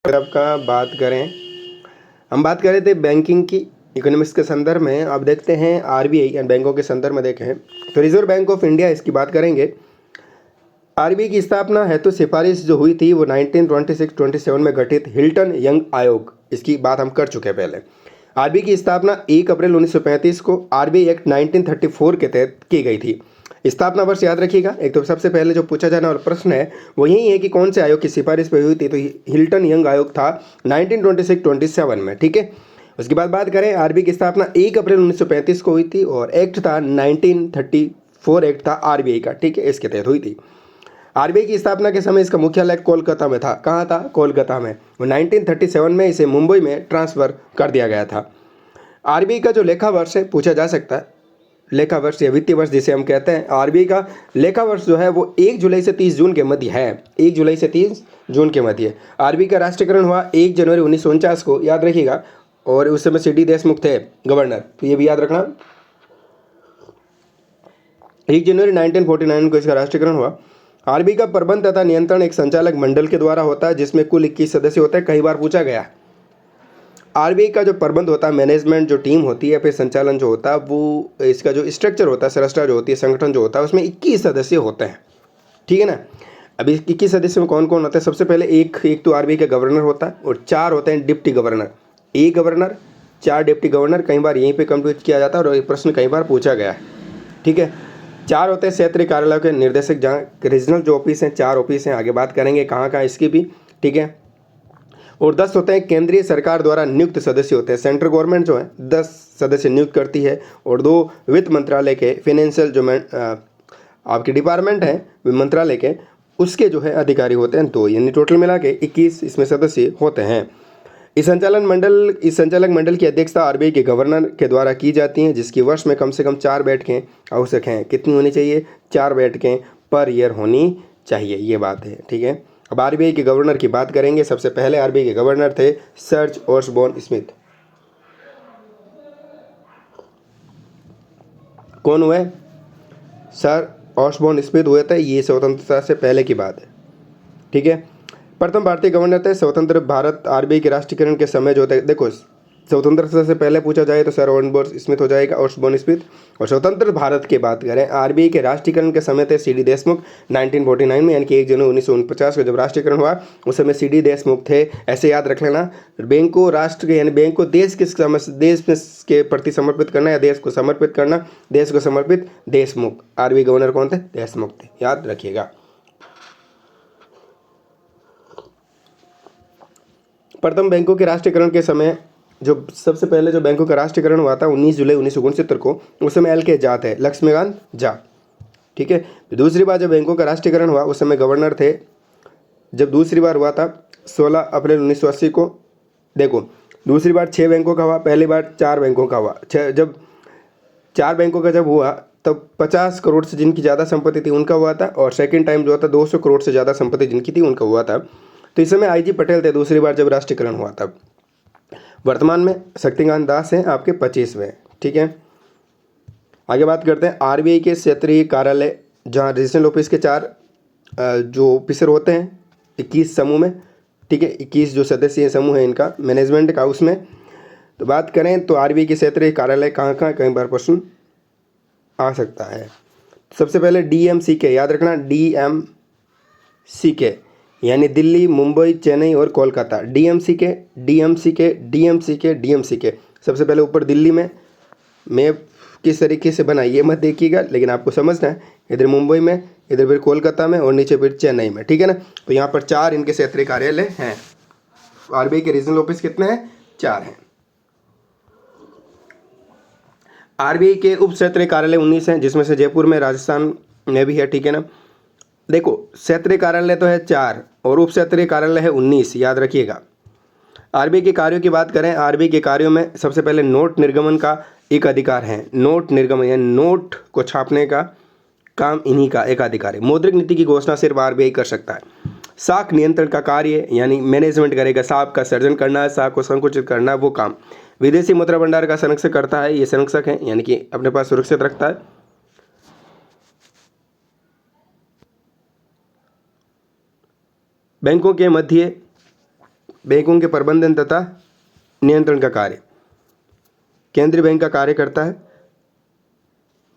अगर आपका बात करें, हम बात कर रहे थे बैंकिंग की इकोनॉमिक्स के संदर्भ में। अब देखते हैं आरबीआई एंड बैंकों के संदर्भ में देखें तो रिजर्व बैंक ऑफ इंडिया, इसकी बात करेंगे। आरबीआई की स्थापना हेतु सिफारिश जो हुई थी वो 1926-27 में गठित हिल्टन यंग आयोग, इसकी बात हम कर चुके हैं पहले। आरबीआई की स्थापना 1 अप्रैल 1935 को आरबीआई एक्ट 1934 के तहत की गई थी। स्थापना वर्ष याद रखिएगा। एक तो सबसे पहले जो पूछा जाने वाला प्रश्न है वो यही है कि कौन से आयोग की सिफारिश पे हुई थी, तो हिल्टन यंग आयोग था 1926-27 में, ठीक है। उसके बाद बात करें, आरबीआई की स्थापना 1 अप्रैल 1935 को हुई थी और एक्ट था 1934 एक्ट था आरबीआई का, ठीक है, इसके तहत हुई थी। आरबीआई की स्थापना के समय इसका मुख्यालय कोलकाता में था। कहाँ था? कोलकाता में। 1937 में इसे मुंबई में ट्रांसफर कर दिया गया था। आरबीआई का जो लेखा वर्ष है पूछा जा सकता है, लेखा वर्ष या वित्तीय वर्ष जिसे हम कहते हैं, आरबीआई का लेखा वर्ष जो है वो 1 जुलाई से 30 जून के मध्य है। 1 जुलाई से 30 जून के मध्य। आरबीआई का राष्ट्रीयकरण हुआ 1 जनवरी 1949 को, याद रखिएगा, और उस समय सीडी देशमुख थे गवर्नर, तो ये भी याद रखना। 1 जनवरी 1949 को इसका राष्ट्रीयकरण हुआ। आरबीआई का प्रबंध तथा नियंत्रण एक संचालक मंडल के द्वारा होता है जिसमें कुल 21 सदस्य होते हैं। कई बार पूछा गया, आरबीआई का जो प्रबंध होता है, मैनेजमेंट जो टीम होती है, फिर संचालन जो होता है, वो इसका जो स्ट्रक्चर होता है, संरचना जो होती है, संगठन जो होता है, उसमें 21 सदस्य होते हैं, ठीक है ना। अभी 21 सदस्य में कौन कौन होता है? सबसे पहले एक तो आरबीआई का गवर्नर होता है और 4 होते हैं डिप्टी गवर्नर। एक गवर्नर, 4 डिप्टी गवर्नर। कई बार यहीं पे कंप्यूट किया जाता है और ये प्रश्न कई बार पूछा गया है, ठीक है। 4 होते हैं क्षेत्रीय कार्यालय के निर्देशक, जहाँ रीजनल जो ऑफिस हैं, 4 ऑफिस हैं, आगे बात करेंगे कहाँ कहाँ इसकी भी, ठीक है। और 10 होते हैं केंद्रीय सरकार द्वारा नियुक्त सदस्य होते हैं। सेंट्रल गवर्नमेंट जो है 10 सदस्य नियुक्त करती है और 2 वित्त मंत्रालय के फाइनेंशियल जो आपके डिपार्टमेंट है मंत्रालय के, उसके जो है अधिकारी होते हैं 2, यानी टोटल मिला के 21 इसमें सदस्य होते हैं। इस संचालक मंडल की अध्यक्षता आरबीआई के गवर्नर के द्वारा की जाती है, जिसकी वर्ष में कम से कम 4 बैठकें आवश्यक हैं। कितनी होनी चाहिए? 4 बैठकें पर ईयर होनी चाहिए, ये बात है, ठीक है। अब आरबीआई के गवर्नर की बात करेंगे। सबसे पहले आरबीआई के गवर्नर थे सर ऑसबॉर्न स्मिथ। कौन हुए? सर ऑसबॉर्न स्मिथ हुए थे। ये स्वतंत्रता से पहले की बात है, ठीक है। प्रथम भारतीय गवर्नर थे स्वतंत्र भारत आरबीआई के राष्ट्रीयकरण के समय जो थे, देखो स्वतंत्रता से पहले पूछा जाए तो सर ऑसबॉर्न स्मिथ हो जाएगा, ऑसबॉर्न स्मिथ। और स्वतंत्र भारत की बात करें, आरबीआई के राष्ट्रीयकरण के समय थे सीडी देशमुख 1949 में, यानी कि 1 जनवरी 1949 को जब राष्ट्रीयकरण हुआ उस समय सीडी देशमुख थे। ऐसे याद रख लेना। बैंक को राष्ट्र के, यानी बैंक को देश के प्रति समर्पित करना या देश को समर्पित करना, देश को समर्पित देशमुख। आरबीआई गवर्नर कौन थे? देशमुख थे, याद रखिएगा। प्रथम बैंकों के राष्ट्रीयकरण के समय जो सबसे पहले जो बैंकों का राष्ट्रीयकरण हुआ था 19 जुलाई 1969 को, उस समय एल के झा थे, लक्ष्मीकांत झा, ठीक है। दूसरी बार जब बैंकों का राष्ट्रीयकरण हुआ उस समय गवर्नर थे, जब दूसरी बार हुआ था 16 अप्रैल 1980 को। देखो दूसरी बार 6 बैंकों का हुआ, पहली बार 4 बैंकों का हुआ। जब 4 बैंकों का जब हुआ तब 50 करोड़ से जिनकी ज़्यादा संपत्ति थी उनका हुआ था, और सेकेंड टाइम जो हुआ था 200 करोड़ से ज़्यादा संपत्ति जिनकी थी उनका हुआ था। तो इस समय आईजी पटेल थे दूसरी बार जब राष्ट्रीयकरण हुआ तब। वर्तमान में शक्तिकांत दास हैं आपके 25वें, ठीक है। आगे बात करते हैं आरबीआई के क्षेत्रीय कार्यालय, जहां रीजनल ऑफिस के 4 जो ऑफिसर होते हैं 21 समूह में, ठीक है। 21 जो सदस्यीय समूह है इनका मैनेजमेंट का, उसमें तो बात करें तो आरबीआई के क्षेत्रीय कार्यालय कहाँ कहाँ, कई बार प्रश्न आ सकता है। सबसे पहले डीएमसी के, याद रखना डीएमसी के, यानी दिल्ली, मुंबई, चेन्नई और कोलकाता। डीएमसी के, डीएमसी के, डीएमसी के, डीएमसी के। सबसे पहले ऊपर दिल्ली में मैप किस तरीके से बना ये मत देखिएगा, लेकिन आपको समझना है, इधर मुंबई में, इधर फिर कोलकाता में और नीचे फिर चेन्नई में, ठीक है ना। तो यहाँ पर 4 इनके क्षेत्रीय कार्यालय हैं। आरबीआई के रीजनल ऑफिस कितने हैं? 4 हैं। आरबीआई के उप क्षेत्रीय कार्यालय 19 हैं, जिसमें से जयपुर में, राजस्थान में भी है, ठीक है ना। देखो क्षेत्रीय कार्यालय तो है 4 और उप क्षेत्रीय कार्यालय है 19, याद रखिएगा। आरबीआई के कार्यों की बात करें, आरबीआई के कार्यों में सबसे पहले नोट निर्गमन का एक अधिकार है। नोट निर्गमन यानी नोट को छापने का काम इन्हीं का एक अधिकार है। मौद्रिक नीति की घोषणा सिर्फ आरबीआई कर सकता है। साख नियंत्रण का कार्य यानी मैनेजमेंट करेगा, साख का सर्जन करना है, साख को संकुचित करना है, वो काम। विदेशी मुद्रा भंडार का संरक्षण करता है, ये संरक्षक है, यानी कि अपने पास सुरक्षित रखता है। बैंकों के मध्य बैंकों के प्रबंधन तथा नियंत्रण का कार्य केंद्रीय बैंक का कार्य करता है।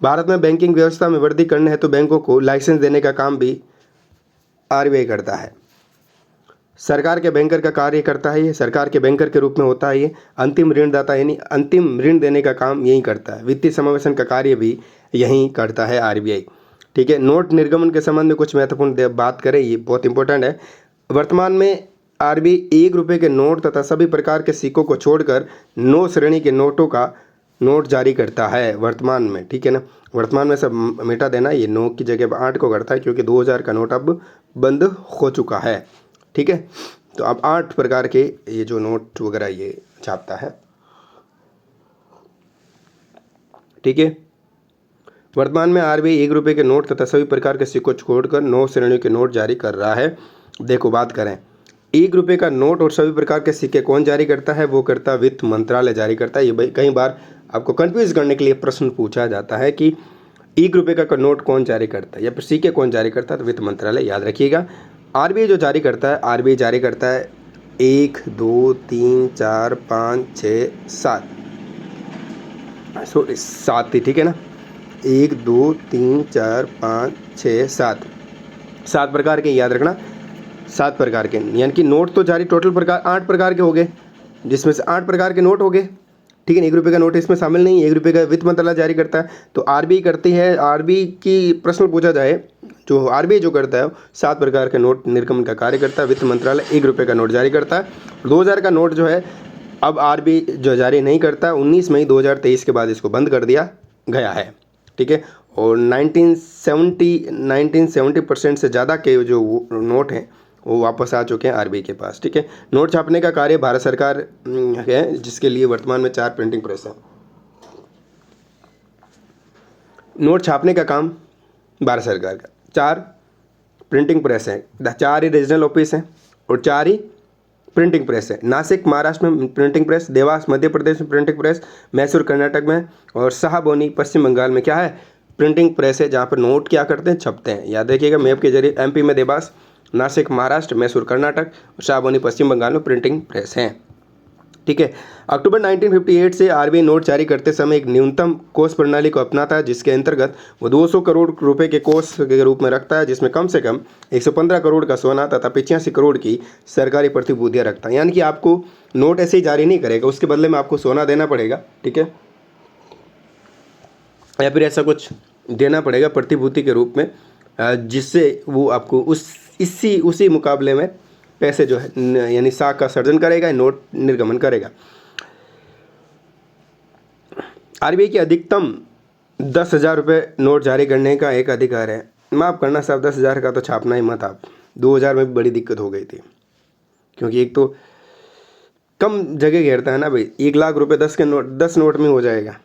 भारत में बैंकिंग व्यवस्था में वृद्धि करने हेतु बैंकों को लाइसेंस देने का काम भी आरबीआई करता है। सरकार के बैंकर का कार्य करता है, ये सरकार के बैंकर के रूप में होता है। ये अंतिम ऋणदाता यानी अंतिम ऋण देने का काम यही करता है। वित्तीय समावेशन का कार्य भी यही करता है आरबीआई। ठीक है, नोट निर्गमन के संबंध में कुछ महत्वपूर्ण बात करें, ये बहुत इंपॉर्टेंट है। वर्तमान में आरबीआई 1 रुपये के नोट तथा सभी प्रकार के सिक्कों को छोड़कर 9 श्रेणी के नोटों का नोट जारी करता है वर्तमान में। ठीक है ना, वर्तमान में सब मिटा देना, ये 9 की जगह 8 को करता है क्योंकि 2000 का नोट अब बंद हो चुका है। ठीक है, तो अब 8 प्रकार के ये जो नोट वगैरह ये छापता है। ठीक है, वर्तमान में आरबीआई 1 रुपये के नोट तथा सभी प्रकार के सिक्कों छोड़कर 9 श्रेणियों के नोट जारी कर रहा है। देखो बात करें, 1 रुपये का नोट और सभी प्रकार के सिक्के कौन जारी करता है? वो करता है वित्त मंत्रालय जारी करता है। ये कई बार आपको कंफ्यूज करने के लिए प्रश्न पूछा जाता है कि 1 रुपये का नोट कौन जारी करता है या फिर सिक्के कौन जारी करता है, तो वित्त मंत्रालय याद रखिएगा। आरबीआई जो जारी करता है, आरबीआई जारी करता है 1 2 3 4 5 6 7 7 ठीक है ना, 1 2 3 4 5 6 7 प्रकार के, याद रखना 7 प्रकार के, यानी कि नोट तो जारी टोटल प्रकार 8 प्रकार के हो गए, जिसमें से 8 प्रकार के नोट हो गए। ठीक है, 1 रुपये का नोट इसमें शामिल नहीं, 1 रुपये का वित्त मंत्रालय जारी करता है। तो आरबीआई करती है, आरबीआई की प्रश्न पूछा जाए, जो आरबीआई जो करता है 7 प्रकार के नोट निर्गमन का कार्य करता है। वित्त मंत्रालय 1 रुपये का नोट जारी करता है। 2000 का नोट जो है अब आरबीआई जो जारी नहीं करता, 19 मई 2023 के बाद इसको बंद कर दिया गया है। ठीक है, और 1970% से ज़्यादा के जो नोट हैं वो वापस आ चुके हैं आरबीआई के पास। ठीक है, नोट छापने का कार्य भारत सरकार है, जिसके लिए वर्तमान में 4 प्रिंटिंग प्रेस हैं। नोट छापने का काम भारत सरकार का, 4 प्रिंटिंग प्रेस हैं, 4 ही रीजनल ऑफिस हैं और 4 ही प्रिंटिंग प्रेस है। नासिक महाराष्ट्र में प्रिंटिंग प्रेस, देवास मध्य प्रदेश में प्रिंटिंग प्रेस, मैसूर कर्नाटक में और शाहबोनी पश्चिम बंगाल में क्या है, प्रिंटिंग प्रेस है, जहाँ पर नोट क्या करते हैं, छपते हैं। याद रखिएगा, मैप के जरिए एमपी में देवास, नासिक महाराष्ट्र, मैसूर कर्नाटक और शाहबोनी पश्चिम बंगाल में प्रिंटिंग प्रेस हैं। ठीक है, अक्टूबर 1958 से आरबीआई नोट जारी करते समय एक न्यूनतम कोष प्रणाली को अपनाता है, जिसके अंतर्गत वो 200 करोड़ रुपए के कोष के रूप में रखता है, जिसमें कम से कम 115 करोड़ का सोना तथा 85 करोड़ की सरकारी प्रतिभूतियाँ रखता है। यानी कि आपको नोट ऐसे ही जारी नहीं करेगा, उसके बदले में आपको सोना देना पड़ेगा। ठीक है, या फिर ऐसा कुछ देना पड़ेगा प्रतिभूति के रूप में, जिससे वो आपको उसी मुकाबले में पैसे जो है यानी साख का सर्जन करेगा, नोट निर्गमन करेगा। आरबीआई की अधिकतम 10,000 रुपये नोट जारी करने का एक अधिकार है। माफ़ करना साहब, 10,000 का तो छापना ही मत आप। 2000 में भी बड़ी दिक्कत हो गई थी, क्योंकि एक तो कम जगह घेरता है ना भाई। 1 लाख रुपये 10 नोट में हो जाएगा।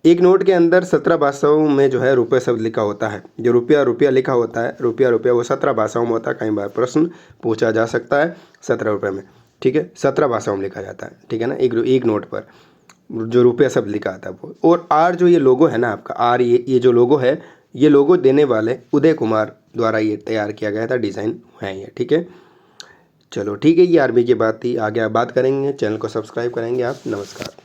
एक नोट के अंदर 17 भाषाओं में जो है रुपये शब्द लिखा होता है। जो रुपया लिखा होता है, रुपया वो 17 भाषाओं में होता है। कई बार प्रश्न पूछा जा सकता है 17 रुपये में। ठीक है, 17 भाषाओं में लिखा जाता है। ठीक है ना, एक नोट पर जो रुपया शब्द लिखा आता है वो। और आर जो ये लोगो है ना आपका, आर ये जो लोगो है, ये लोगो देने वाले उदय कुमार द्वारा ये तैयार किया गया था, डिज़ाइन है ये। ठीक है, चलो ठीक है, ये आरबीआई की बात थी। आगे आप बात करेंगे, चैनल को सब्सक्राइब करेंगे आप। नमस्कार।